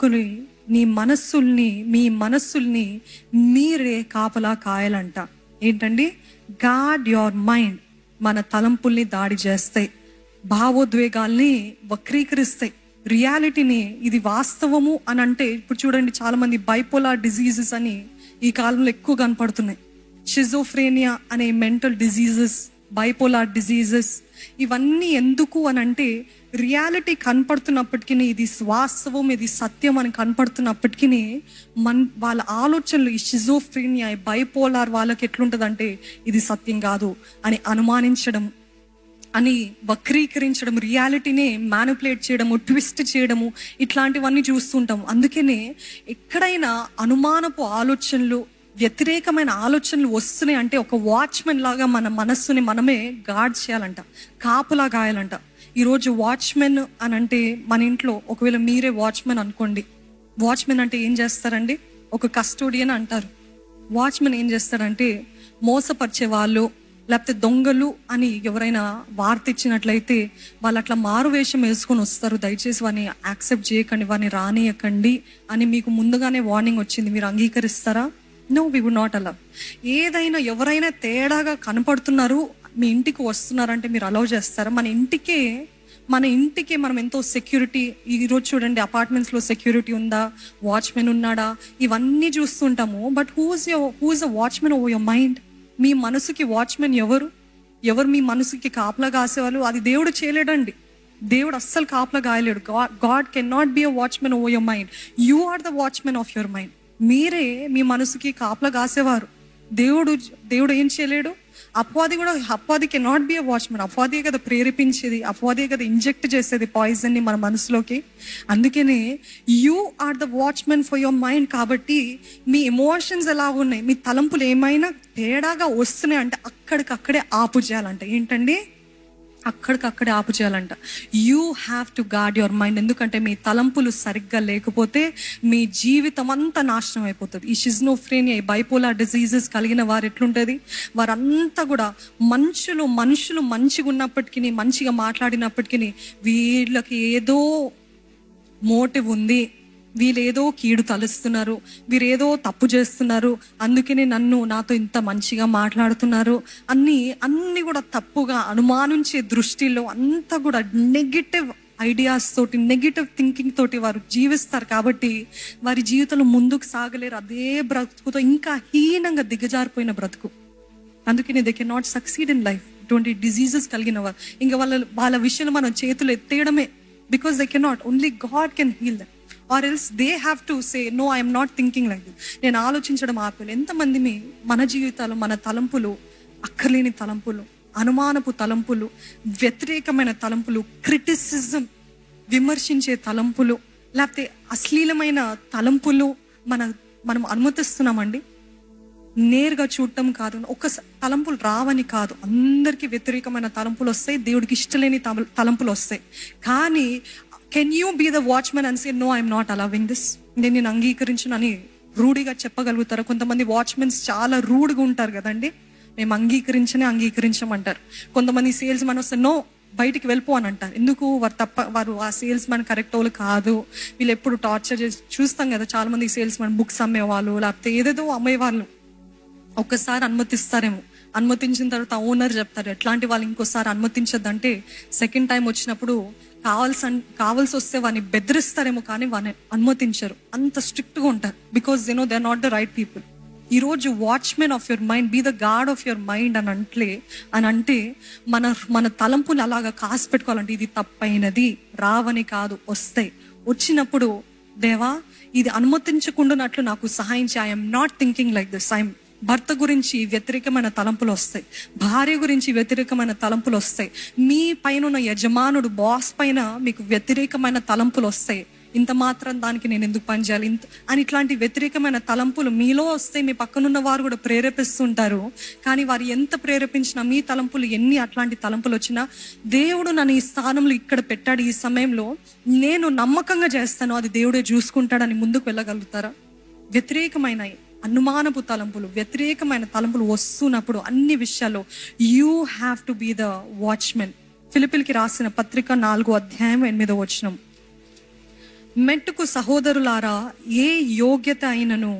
పట్టుకుని మీ మనస్సుల్ని మీరే కాపలా కాయాలంట. ఏంటండి? God your mind. మన తలంపుల్ని దాడి చేస్తాయి, భావోద్వేగాల్ని వక్రీకరిస్తాయి, రియాలిటీని ఇది వాస్తవము అని అంటే. ఇప్పుడు చూడండి, చాలా మంది బైపోలార్ డిజీజెస్ అని ఈ కాలంలో ఎక్కువ కనపడుతున్నాయి. షిజోఫ్రేనియా అనే మెంటల్ డిజీజెస్, బైపోలార్ డిజీజెస్, ఇవన్నీ ఎందుకు అని అంటే రియాలిటీ కనపడుతున్నప్పటికీ, ఇది వాస్తవం, ఇది సత్యం అని కనపడుతున్నప్పటికీ వాళ్ళ ఆలోచనలు, ఈ షిజోఫ్రేనియా, ఈ బైపోలార్ వాళ్ళకి ఎట్లుంటుందంటే ఇది సత్యం కాదు అని అనుమానించడం, అని వక్రీకరించడం, రియాలిటీనే మ్యానిపులేట్ చేయడము, ట్విస్ట్ చేయడము, ఇట్లాంటివన్నీ చూస్తుంటాం. అందుకనే ఎక్కడైనా అనుమానపు ఆలోచనలు, వ్యతిరేకమైన ఆలోచనలు వస్తున్నాయి అంటే ఒక వాచ్మెన్ లాగా మన మనస్సుని మనమే గార్డ్ చేయాలంట, కాపులా గాయాలంట. ఈరోజు వాచ్మెన్ అని అంటే మన ఇంట్లో ఒకవేళ మీరే వాచ్మెన్ అనుకోండి. వాచ్మెన్ అంటే ఏం చేస్తారండి? ఒక కస్టోడియన్ అంటారు. వాచ్మెన్ ఏం చేస్తారంటే మోసపరిచే వాళ్ళు లేకపోతే దొంగలు అని ఎవరైనా వార్త ఇచ్చినట్లయితే వాళ్ళు అట్లా మారువేషం వేసుకొని వస్తారు. దయచేసి వారిని యాక్సెప్ట్ చేయకండి, వారిని రానియకండి అని మీకు ముందుగానే వార్నింగ్ వచ్చింది. మీరు అంగీకరిస్తారా? No, we would not allow. ఏదైనా ఎవరైనా తేడాగా కనపడుతున్నారు, మీ ఇంటికి వస్తున్నారంటే మీరు అలౌ చేస్తారా? మన ఇంటికి మనం ఎంతో సెక్యూరిటీ. ఈరోజు చూడండి, అపార్ట్మెంట్స్లో సెక్యూరిటీ ఉందా, వాచ్మెన్ ఉన్నాడా, ఇవన్నీ చూస్తుంటాము. But who is a watchman over your mind? మీ మనసుకి వాచ్మెన్ ఎవరు మీ మనసుకి కాపలా కాసేవాళ్ళు? అది దేవుడు చేయలేడండి. దేవుడు అస్సలు కాపలా కాయలేడు. God can not be a watchman over your mind. You are the watchman of your mind. మీరే మీ మనసుకి కాపలా కాసేవారు. దేవుడు ఏం చేయలేడు. అపవాది can not be a watchman. అపవాదే కదా ప్రేరేపించేది, అపవాదే కదా ఇంజెక్ట్ చేసేది పాయిజన్ ని మన మనసులోకి. అందుకనే you are the watchman for your mind. కాబట్టి మీ ఎమోషన్స్ ఎలా ఉన్నాయి, మీ తలంపులు ఏమైనా తేడాగా వస్తున్నాయి అంటే అక్కడికక్కడే ఆపు చేయాలంట. ఏంటండి? అక్కడికక్కడే ఆపు చేయాలంట. You have to guard your mind. ఎందుకంటే మీ తలంపులు సరిగ్గా లేకపోతే మీ జీవితం అంతా నాశనం అయిపోతుంది. ఈ షిజోఫ్రేనియా, ఈ బైపోలార్ డిజీజెస్ కలిగిన వారు ఎట్లుంటుంది, వారంతా కూడా మనుషులు మంచిగా ఉన్నప్పటికీ, మంచిగా మాట్లాడినప్పటికీ వీళ్ళకి ఏదో మోటివ్ ఉంది, వీళ్ళేదో కీడు తలుస్తున్నారు, వీరేదో తప్పు చేస్తున్నారు, అందుకనే నాతో ఇంత మంచిగా మాట్లాడుతున్నారు అన్ని కూడా తప్పుగా అనుమానించే దృష్టిలో అంతా కూడా నెగిటివ్ ఐడియాస్ తోటి, నెగిటివ్ థింకింగ్ తోటి వారు జీవిస్తారు. కాబట్టి వారి జీవితంలో ముందుకు సాగలేరు. అదే బ్రతుకుతో ఇంకా హీనంగా దిగజారిపోయిన బ్రతుకు. అందుకని they can not succeed in life. ఇటువంటి డిజీజెస్ కలిగిన వారు ఇంకా వాళ్ళ విషయంలో మనం చేతులు ఎత్తేయడమే. Because they can not, only God can heal them. Or else they have to say no, I'm not thinking like this. నేను ఆలోచించడం ఆపేయాలి. ఎంతమంది మన జీవితాలు, మన తలంపులు అక్కర్లేని తలంపులు, అనుమానపు తలంపులు, వ్యతిరేకమైన తలంపులు, క్రిటిసిజం, విమర్శించే తలంపులు, లేకపోతే అశ్లీలమైన తలంపులు మనం అనుమతిస్తున్నామండి. నేరుగా చూడటం కాదు, ఒక తలంపులు రావని కాదు, అందరికీ వ్యతిరేకమైన తలంపులు వస్తాయి, దేవుడికి ఇష్టలేని తలంపులు వస్తాయి. కానీ can you be the watchman and say no, I'm not allowing this, నేను అంగీకరించను అని రూఢిగా చెప్పగలుగుతారు? కొంతమంది వాచ్మెన్స్ చాలా రూడ్గా ఉంటారు కదండి. మేము అంగీకరించమంటారు. కొంతమంది సేల్స్ మ్యాన్ వస్తే నో, బయటికి వెళ్ళిపో అని అంటారు. ఎందుకు? వారు ఆ సేల్స్ మ్యాన్ కరెక్ట్ వాళ్ళు కాదు, వీళ్ళు ఎప్పుడు టార్చర్ చేసి చూస్తాం కదా. చాలా మంది సేల్స్ మ్యాన్ బుక్స్ అమ్మేవాళ్ళు లేకపోతే ఏదేదో అమ్మేవాళ్ళు ఒక్కసారి అనుమతిస్తారేమో, అనుమతించిన తర్వాత ఓనర్ చెప్తారు ఎట్లాంటి వాళ్ళు ఇంకోసారి అనుమతించద్దంటే, సెకండ్ టైం వచ్చినప్పుడు కావాల్సి వస్తే వాడిని బెదిరిస్తారేమో కానీ వాడిని అనుమతించరు. అంత స్ట్రిక్ట్ గా ఉంటారు. Because they know they are not the right people. ఈరోజు watchman of your mind, be the guard of your mind అని అంటే మన తలంపులు అలాగా కాసి పెట్టుకోవాలంటే ఇది తప్పైనది, రావని కాదు, వస్తాయి. వచ్చినప్పుడు దేవా ఇది అనుమతించకుండానట్లు నాకు సహాయం చేయి. I'm not thinking like this. భర్త గురించి వ్యతిరేకమైన తలంపులు వస్తాయి, భార్య గురించి వ్యతిరేకమైన తలంపులు వస్తాయి, మీ పైన ఉన్న యజమానుడు, బాస్ పైన మీకు వ్యతిరేకమైన తలంపులు వస్తాయి. ఇంత మాత్రం దానికి నేను ఎందుకు పనిచేయాలి అని ఇట్లాంటి వ్యతిరేకమైన తలంపులు మీలో వస్తే మీ పక్కనున్న వారు కూడా ప్రేరేపిస్తుంటారు. కానీ వారు ఎంత ప్రేరేపించినా, మీ తలంపులు ఎన్ని అట్లాంటి తలంపులు వచ్చినా, దేవుడు నన్ను ఈ స్థానంలో ఇక్కడ పెట్టాడు, ఈ సమయంలో నేను నమ్మకంగా చేస్తాను, అది దేవుడే చూసుకుంటాడని ముందుకు వెళ్ళగలుగుతారా? వ్యతిరేకమైన అనుమానపు తలంపులు, వ్యతిరేకమైన తలంపులు వస్తున్నప్పుడు అన్ని విషయాల్లో you have to be the watchman. ఫిలిప్పీయులకు రాసిన పత్రిక 4వ అధ్యాయం 8వ వచనం. మెట్టుకు సహోదరులారా, ఏ యోగ్యత అయినను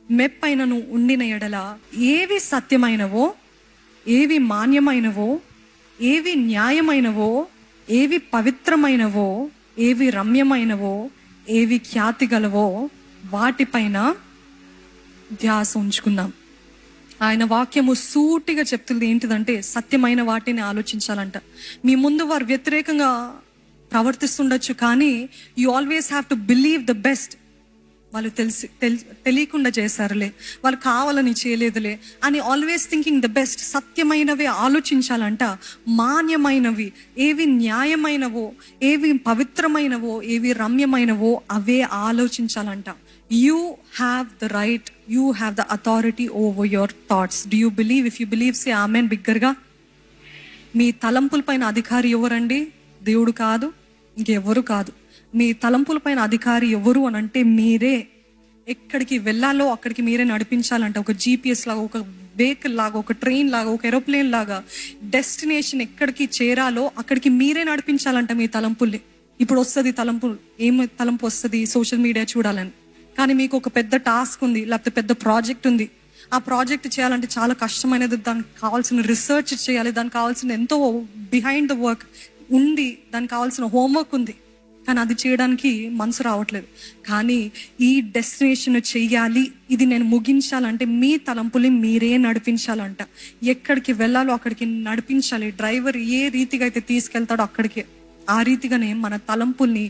మెప్పైనను ఉండిన ఎడల, ఏవి సత్యమైనవో, ఏవి మాన్యమైనవో, ఏవి న్యాయమైనవో, ఏవి పవిత్రమైనవో, ఏవి రమ్యమైనవో, ఏవి ఖ్యాతి గలవో, వాటిపైన ధ్యాస ఉంచుకుందాం. ఆయన వాక్యము సూటిగా చెప్తుంది ఏంటిదంటే, సత్యమైన వాటిని ఆలోచించాలంట. మీ ముందు వారు వ్యతిరేకంగా ప్రవర్తిస్తుండొచ్చు, కానీ you always have to believe the best. వాళ్ళు తెలియకుండా చేశారులే, వాళ్ళు కావాలని చేయలేదులే అని ఆల్వేస్ థింకింగ్ ద బెస్ట్. సత్యమైనవే ఆలోచించాలంట. మాన్యమైనవి, ఏవి న్యాయమైనవో, ఏవి పవిత్రమైనవో, ఏవి రమ్యమైనవో అవే ఆలోచించాలంట. You have the right, you have the authority over your thoughts. Do you believe? If you believe, say amen బిగ్గరగా. మీ తలంపుల పైన అధికారి ఎవరండి? దేవుడు కాదు, ఇంకెవరు కాదు. మీ తలంపుల పైన అధికారి ఎవరు అని అంటే మీరే. ఎక్కడికి వెళ్ళాలో అక్కడికి మీరే నడిపించాలంట. ఒక GPS లాగా, ఒక వెహికల్ లాగా, ఒక ట్రైన్ లాగా, ఒక ఏరోప్లేన్ లాగా డెస్టినేషన్ ఎక్కడికి చేరాలో అక్కడికి మీరే నడిపించాలంట మీ తలంపుల్ని. ఇప్పుడు వస్తుంది తలంపు, ఏం తలంపు వస్తుంది? సోషల్ మీడియా చూడాలని. కానీ మీకు ఒక పెద్ద టాస్క్ ఉంది, లేకపోతే పెద్ద ప్రాజెక్ట్ ఉంది. ఆ ప్రాజెక్ట్ చేయాలంటే చాలా కష్టమైనది. దానికి కావాల్సిన రీసెర్చ్ చేయాలి, దానికి కావాల్సిన ఎంతో బిహైండ్ ద వర్క్ ఉంది, దానికి కావాల్సిన హోంవర్క్ ఉంది. కానీ అది చేయడానికి మనసు రావట్లేదు. కానీ ఈ డెస్టినేషన్ చెయ్యాలి, ఇది నేను ముగించాలంటే మీ తలంపుల్ని మీరే నడిపించాలంట. ఎక్కడికి వెళ్ళాలో అక్కడికి నడిపించాలి. డ్రైవర్ ఏ రీతిగా అయితే తీసుకెళ్తాడో అక్కడికి, ఆ రీతిగానే మన తలంపుల్ని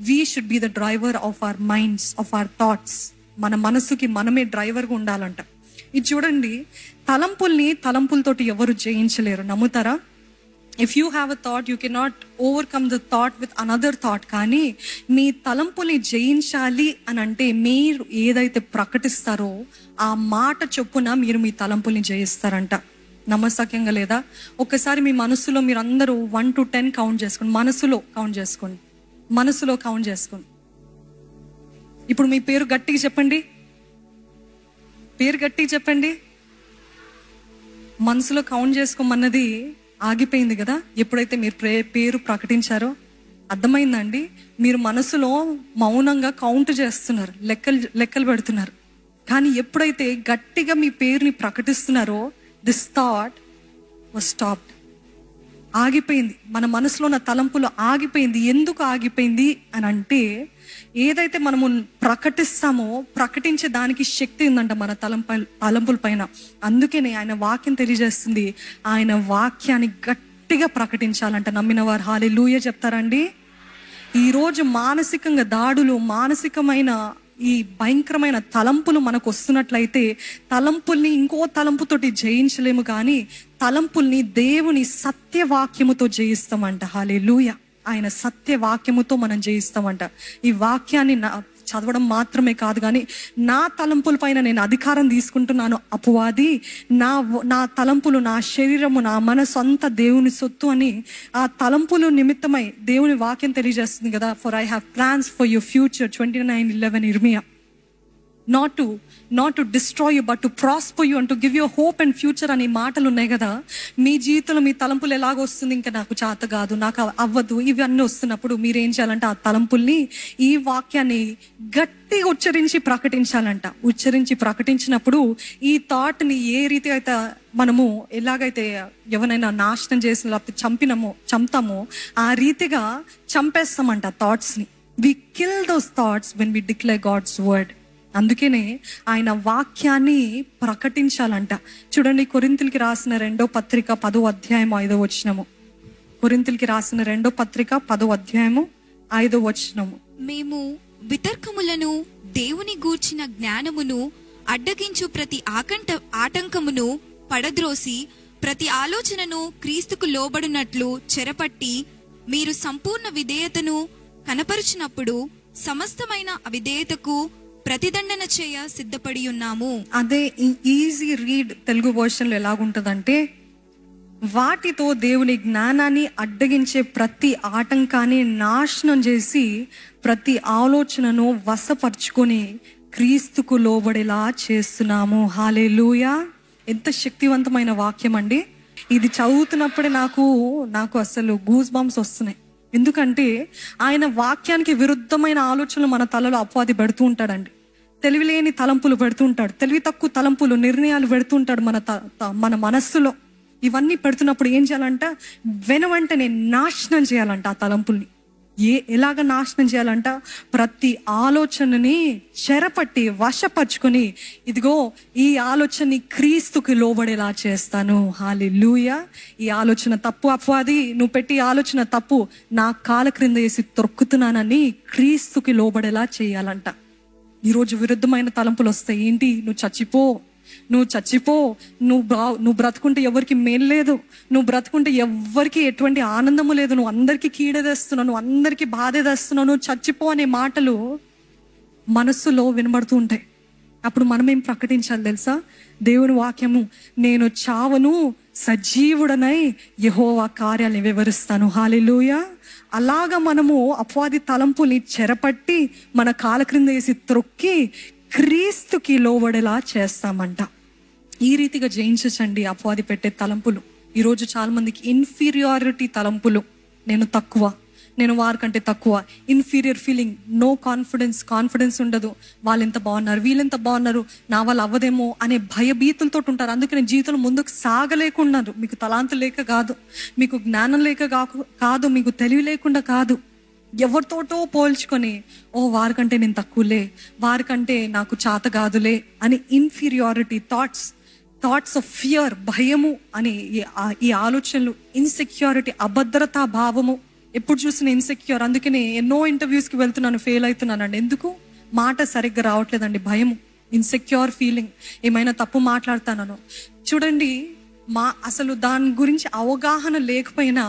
we should be the driver of our minds, of our thoughts. మన మనసుకి మనమే డ్రైవర్గా ఉండాలంట. ఇది చూడండి, తలంపులతోటి ఎవరు జయించలేరు. నమ్ముతారా? If you have a thought, you cannot overcome the thought with another thought. కానీ మీ తలంపుల్ని జయించాలి అని అంటే మీరు ఏదైతే ప్రకటిస్తారో ఆ మాట చొప్పున మీరు మీ తలంపుల్ని జయిస్తారంట. నమ్మసక్యంగా లేదా? ఒక్కసారి మీ మనసులో మీరు అందరూ 1 to 10 కౌంట్ చేసుకోండి. మనసులో కౌంట్ చేసుకోండి. ఇప్పుడు మీ పేరు గట్టిగా చెప్పండి. మనసులో కౌంట్ చేసుకోమన్నది ఆగిపోయింది కదా ఎప్పుడైతే మీరు పేరు ప్రకటించారో. అర్థమైందండి? మీరు మనసులో మౌనంగా కౌంట్ చేస్తున్నారు, లెక్కలు పెడుతున్నారు. కానీ ఎప్పుడైతే గట్టిగా మీ పేరుని ప్రకటిస్తున్నారో this thought was stopped. ఆగిపోయింది. మన మనసులో ఉన్న తలంపులు ఆగిపోయింది. ఎందుకు ఆగిపోయింది అని అంటే, ఏదైతే మనము ప్రకటిస్తామో ప్రకటించే దానికి శక్తి ఉందంట మన తలంపుల పైన. అందుకనే ఆయన వాక్యం తెలియజేస్తుంది, ఆయన వాక్యాన్ని గట్టిగా ప్రకటించాలంట. నమ్మిన వారు హల్లెలూయా చెప్తారండి. ఈరోజు మానసికంగా దాడులు, మానసికమైన ఈ భయంకరమైన తలంపులు మనకు వస్తున్నట్లయితే తలంపుల్ని ఇంకో తలంపుతోటి జయించలేము, కానీ తలంపుల్ని దేవుని సత్యవాక్యముతో జయిస్తామంట. హల్లెలూయా. ఆయన సత్యవాక్యముతో మనం జయిస్తామంట. ఈ వాక్యాన్ని చదవడం మాత్రమే కాదు, కానీ నా తలంపుల పైన నేను అధికారం తీసుకుంటున్నాను. అపవాది నా తలంపులు, నా శరీరము, నా మనసు అంతా దేవుని సొత్తు అని ఆ తలంపులు నిమిత్తమై దేవుని వాక్యం తెలియజేస్తుంది కదా. For I have plans for your future 29:11 ఇర్మియా. not to destroy you but to prosper you and to give you a hope and future అనే మాటలు ఉన్నాయి కదా. మీ జీవితంలో మీ తలంపులు ఎలాగో వస్తుంది, ఇంకా నాకు చేత కాదు, నాకు అవ్వదు, ఇవన్నీ వస్తున్నప్పుడు మీరేం చేయాలంటే ఆ తలంపుల్ని, ఈ వాక్యాన్ని గట్టిగా ఉచ్చరించి ప్రకటించాలంట. ఉచ్చరించి ప్రకటించినప్పుడు ఈ థాట్ని ఏ రీతి అయితే మనము ఎలాగైతే ఎవరైనా నాశనం చేసిన లేకపోతే చంపుతామో ఆ రీతిగా చంపేస్తామంట థాట్స్ని. We kill those thoughts when we declare God's word. అందుకనే ఆయన వాక్యాన్ని ప్రకటించాలంట. చూడండి, కొరింథీయులకు రాసిన 2వ పత్రిక 10వ అధ్యాయం 5వ వచనము. కొరింథీయులకు రాసిన 2వ పత్రిక 10వ అధ్యాయము 5వ వచనము. మేము వితర్కములను, దేవుని గూర్చిన జ్ఞానమును అడ్డగించు ప్రతి ఆటంకమును పడద్రోసి ప్రతి ఆలోచనను క్రీస్తుకు లోబడినట్లు చెరపట్టి మీరు సంపూర్ణ విధేయతను కనపరుచినప్పుడు సమస్తమైన అవిధేయతకు ప్రతిదండన చేయ సిద్ధపడి ఉన్నాము. అదే ఈజీ రీడ్ తెలుగు వర్షన్లో ఎలాగుంటదంటే, వాటితో దేవుని జ్ఞానాన్ని అడ్డగించే ప్రతి ఆటంకాన్ని నాశనం చేసి ప్రతి ఆలోచనను వశపరుచుకొని క్రీస్తుకు లోబడేలా చేస్తున్నాము. హల్లెలూయా. ఎంత శక్తివంతమైన వాక్యం అండి ఇది. చదువుతున్నప్పుడే నాకు అసలు గూస్ బంప్స్ వస్తున్నాయి. ఎందుకంటే ఆయన వాక్యానికి విరుద్ధమైన ఆలోచనలు మన తలలో అపవాది పెడుతూ ఉంటాడండి. తెలివిలేని తలంపులు పెడుతుంటాడు, తెలివి తక్కువ తలంపులు, నిర్ణయాలు పెడుతుంటాడు మన మనస్సులో. ఇవన్నీ పెడుతున్నప్పుడు ఏం చేయాలంట? వెంటనే నాశనం చేయాలంట ఆ తలంపుల్ని. ఎలాగ నాశనం చేయాలంట? ప్రతి ఆలోచనని చెరపట్టి వశపరుచుకొని, ఇదిగో ఈ ఆలోచనని క్రీస్తుకి లోబడేలా చేస్తాను. హల్లెలూయా. ఈ ఆలోచన తప్పు అపవాది, నువ్వు పెట్టి ఆలోచన తప్పు, నా కాళ్ళ క్రింద వేసి తొక్కుతున్నానని క్రీస్తుకి లోబడేలా చేయాలంట. ఈరోజు విరుద్ధమైన తలంపులు వస్తాయి. ఏంటి? నువ్వు చచ్చిపో, నువ్వు బ్రతుకుంటే ఎవరికి మేలు లేదు, నువ్వు బ్రతుకుంటే ఎవరికి ఎటువంటి ఆనందము లేదు, నువ్వు అందరికీ కీడే తెస్తున్నావు, నువ్వు అందరికీ బాధే తెస్తున్నావు, నువ్వు చచ్చిపో అనే మాటలు మనస్సులో వినబడుతూ ఉంటాయి. అప్పుడు మనం ఏం ప్రకటించాలి తెలుసా? దేవుని వాక్యము, నేను చావను, సజీవుడనై యెహోవా కార్యాలను వివరిస్తాను. హల్లెలూయా. అలాగా మనము అపవాది తలంపుని చెరపట్టి మన కాళ్ళ క్రింద వేసి త్రొక్కి క్రీస్తుకి లోబడేలా చేస్తామంట. ఈ రీతిగా జయించండి అపవాది పెట్టే తలంపులు. ఈరోజు చాలా మందికి ఇన్ఫీరియారిటీ తలంపులు, నేను తక్కువ, నేను వారికంటే తక్కువ, ఇన్ఫీరియర్ ఫీలింగ్, నో కాన్ఫిడెన్స్ ఉండదు. వాళ్ళు ఎంత బాగున్నారు, వీళ్ళెంత బాగున్నారు, నా వాళ్ళు అవ్వదేమో అనే భయభీతులతో ఉంటారు. అందుకని జీవితంలో ముందుకు సాగలేకున్నారు. మీకు తలాంతు లేక కాదు, మీకు జ్ఞానం లేక కాదు, మీకు తెలివి లేకుండా కాదు, ఎవరితోటో పోల్చుకొని, ఓ వారికంటే నేను తక్కువలే, వారికంటే నాకు చేత కాదులే అని ఇన్ఫీరియారిటీ థాట్స్ ఆఫ్ ఫియర్, భయము అని ఈ ఆలోచనలు, ఇన్సెక్యూరిటీ, అభద్రతా భావము, ఎప్పుడు చూసిన ఇన్సెక్యూర్. అందుకని ఎన్నో ఇంటర్వ్యూస్కి వెళ్తున్నాను, ఫెయిల్ అవుతున్నానండి. ఎందుకు? మాట సరిగ్గా రావట్లేదండి. భయము, ఇన్సెక్యూర్ ఫీలింగ్, ఏమైనా తప్పు మాట్లాడతానో. చూడండి, అసలు దాని గురించి అవగాహన లేకపోయినా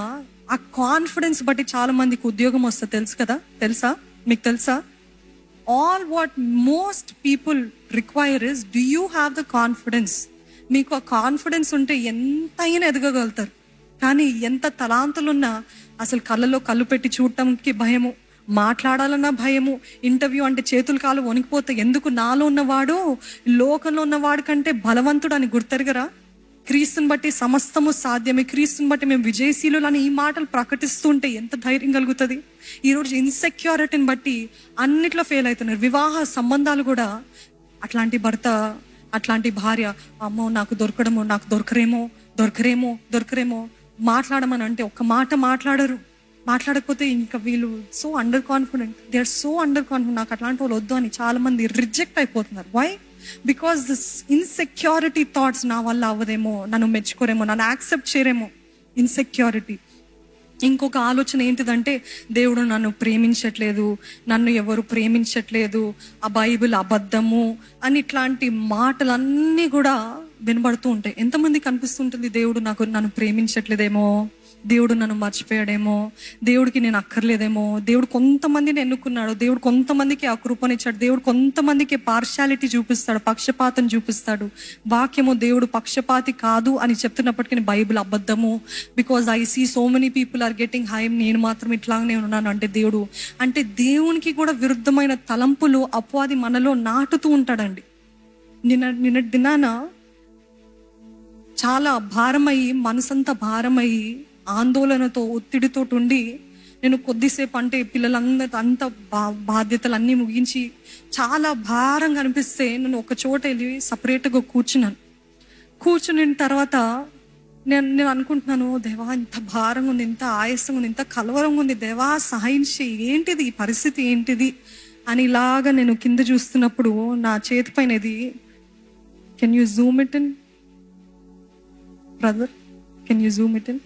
ఆ కాన్ఫిడెన్స్ బట్టి చాలా మందికి ఉద్యోగం వస్తుంది. తెలుసా? మీకు తెలుసా? All what most people require is, do you have the confidence? మీకు ఆ కాన్ఫిడెన్స్ ఉంటే ఎంతైనా ఎదగగలుగుతారు. కానీ ఎంత తలాంతులున్నా అసలు కళ్ళలో కళ్ళు పెట్టి చూడటానికి భయము, మాట్లాడాలన్నా భయము, ఇంటర్వ్యూ అంటే చేతులు కాలు వణికిపోతే, ఎందుకు నాలో ఉన్నవాడు లోకంలో ఉన్నవాడు కంటే బలవంతుడు అని గుర్తెరగరా? క్రీస్తుని బట్టి సమస్తము సాధ్యమే, క్రీస్తుని బట్టి మేము విజయశీలు అని ఈ మాటలు ప్రకటిస్తుంటే ఎంత ధైర్యం కలుగుతుంది? ఈరోజు ఇన్సెక్యూరిటీని బట్టి అన్నిట్లో ఫెయిల్ అవుతున్నారు. వివాహ సంబంధాలు కూడా, అట్లాంటి భర్త, అట్లాంటి భార్య, అమ్మో నాకు దొరకరేమో మాట్లాడమని అంటే ఒక్క మాట మాట్లాడకపోతే ఇంకా వీళ్ళు so under confident, they are so under confident, నాకు అట్లాంటి వాళ్ళు వద్దు అని చాలా మంది రిజెక్ట్ అయిపోతున్నారు. Why? Because this insecurity thoughts, నా వల్ల అవ్వదేమో, నన్ను మెచ్చుకోరేమో, నన్ను యాక్సెప్ట్ చేయరేమో, ఇన్సెక్యూరిటీ. ఇంకొక ఆలోచన ఏంటిదంటే, దేవుడు నన్ను ప్రేమించట్లేదు, నన్ను ఎవరు ప్రేమించట్లేదు, ఆ బైబిల్ అబద్ధము అని ఇట్లాంటి మాటలన్నీ కూడా వినబడుతూ ఉంటాయి. ఎంతమందికి అనిపిస్తుంటుంది, దేవుడు నన్ను ప్రేమించట్లేదేమో, దేవుడు నన్ను మర్చిపోయాడేమో, దేవుడికి నేను అక్కర్లేదేమో, దేవుడు కొంతమందిని ఎన్నుకున్నాడు, దేవుడు కొంతమందికి ఆ కృపనిచ్చాడు, దేవుడు కొంతమందికి పార్షాలిటీ చూపిస్తాడు, పక్షపాతం చూపిస్తాడు. వాక్యము దేవుడు పక్షపాతి కాదు అని చెప్తున్నప్పటికీ బైబిల్ అబద్ధము, because I see so many people are getting high, నేను మాత్రం ఇట్లాగనే ఉన్నాను అంటే దేవునికి కూడా విరుద్ధమైన తలంపులు అపవాది మనలో నాటుతూ ఉంటాడండి. నిన్న దినాన చాలా భారమయ్యి, మనసంతా భారమయ్యి, ఆందోళనతో, ఒత్తిడితో ఉండి, నేను కొద్దిసేపు అంటే పిల్లలందరూ అంత బాధ్యతలన్నీ ముగించి చాలా భారంగా అనిపిస్తే నేను ఒక చోట వెళ్ళి సపరేట్గా కూర్చున్న తర్వాత నేను అనుకుంటున్నాను, దేవా ఇంత భారంగా ఉంది, ఇంత ఆయాసంగా ఉంది, ఇంత కలవరంగా ఉంది, దేవా సహాయించి, ఏంటిది ఈ పరిస్థితి ఏంటిది అని ఇలాగా నేను కింద చూస్తున్నప్పుడు నా చేతి పైన ఇది, can you Zoom it in brother, can you Zoom it in?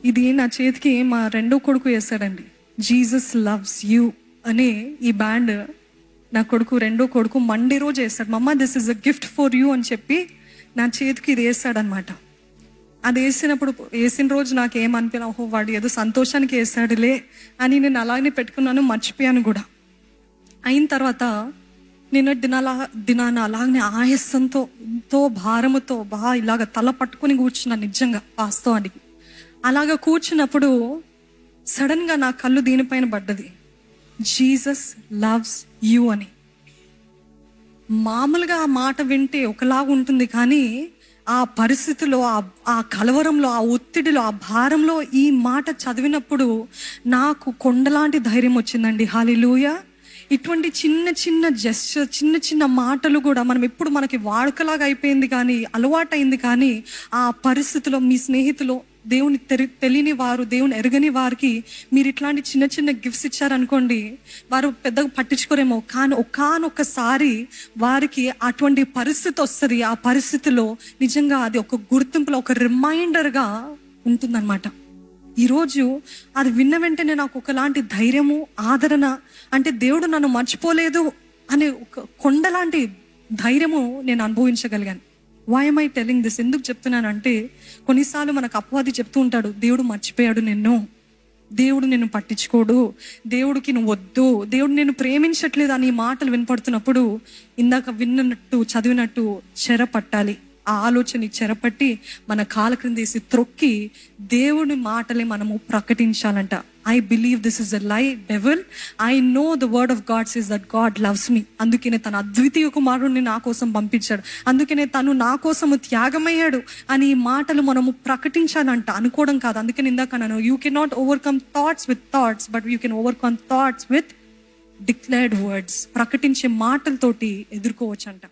ఇది నా చేతికి మా రెండో కొడుకు వేసాడండి. జీసస్ లవ్స్ యూ అనే ఈ బ్యాండ్ నా రెండో కొడుకు మండే రోజు వేసాడు. మమ్మ this is a gift for you అని చెప్పి నా చేతికి ఇది వేసాడనమాట. అది వేసిన రోజు నాకు ఏమనిపోయినా, ఓహో వాడు ఏదో సంతోషానికి వేసాడులే అని నేను అలాగనే పెట్టుకున్నాను, మర్చిపోయాను కూడా. అయిన తర్వాత నిన్న దినాన అలాగనే ఆయాసంతో, ఎంతో భారముతో ఇలాగ తల పట్టుకుని కూర్చున్నాను. నిజంగా వాస్తవానికి అలాగా కూర్చున్నప్పుడు సడన్ గా నా కళ్ళు దీనిపైన పడ్డది, జీసస్ లవ్స్ యూ అని. మామూలుగా ఆ మాట వింటే ఒకలాగా ఉంటుంది, కానీ ఆ పరిస్థితిలో, ఆ కలవరంలో, ఆ ఒత్తిడిలో, ఆ భారంలో ఈ మాట చదివినప్పుడు నాకు కొండలాంటి ధైర్యం వచ్చిందండి. హల్లెలూయా. ఇటువంటి చిన్న చిన్న జెస్చర్, చిన్న చిన్న మాటలు కూడా మనం ఎప్పుడు మనకి వాడుకలాగా అయిపోయింది, కానీ అలవాటైంది. కానీ ఆ పరిస్థితిలో మీ స్నేహితులు, దేవుని తెలియని వారు, దేవుని ఎరగని వారికి మీరు ఇట్లాంటి చిన్న చిన్న గిఫ్ట్స్ ఇచ్చారనుకోండి, వారు పెద్దగా పట్టించుకోరేమో. కానీ ఒక్కసారి వారికి అటువంటి పరిస్థితి వస్తుంది. ఆ పరిస్థితిలో నిజంగా అది ఒక గుర్తింపులో, ఒక రిమైండర్గా ఉంటుందన్నమాట. ఈరోజు అది విన్న వెంటనే నాకు ఒకలాంటి ధైర్యము, ఆదరణ, అంటే దేవుడు నన్ను మర్చిపోలేదు అనే ఒక కొండలాంటి ధైర్యము నేను అనుభవించగలిగాను. Why am I telling this? ఎందుకు చెప్తున్నానంటే, కొన్నిసార్లు మనకు అపవాది చెప్తూ ఉంటాడు, దేవుడు మర్చిపోయాడు నిన్ను, దేవుడు నిన్ను పట్టించుకోడు, దేవుడికి నువ్వు వద్దు, దేవుడు నిన్ను ప్రేమించట్లేదు అని మాటలు వినపడుతున్నప్పుడు ఇందాక విన్నట్టు చదివినట్టు చెర పట్టాలి. ఆ ఆలోచన చెరపట్టి మన కాళ్ళ క్రింద వేసి త్రొక్కి దేవుని మాటలే మనము ప్రకటించాలంట. I believe this is a lie devil, I know the word of God says that God loves me. అందుకనే తన అద్వితీయ కుమారుడిని నా కోసం పంపించాడు, అందుకనే తను నా కోసము త్యాగమయ్యాడు అని ఈ మాటలు మనము ప్రకటించాలంట, అనుకోవడం కాదు. అందుకని ఇందాక నేను, you can not overcome thoughts with thoughts, but you can overcome thoughts with declared words. ప్రకటించే మాటలతోటి ఎదుర్కోవచ్చు అంట.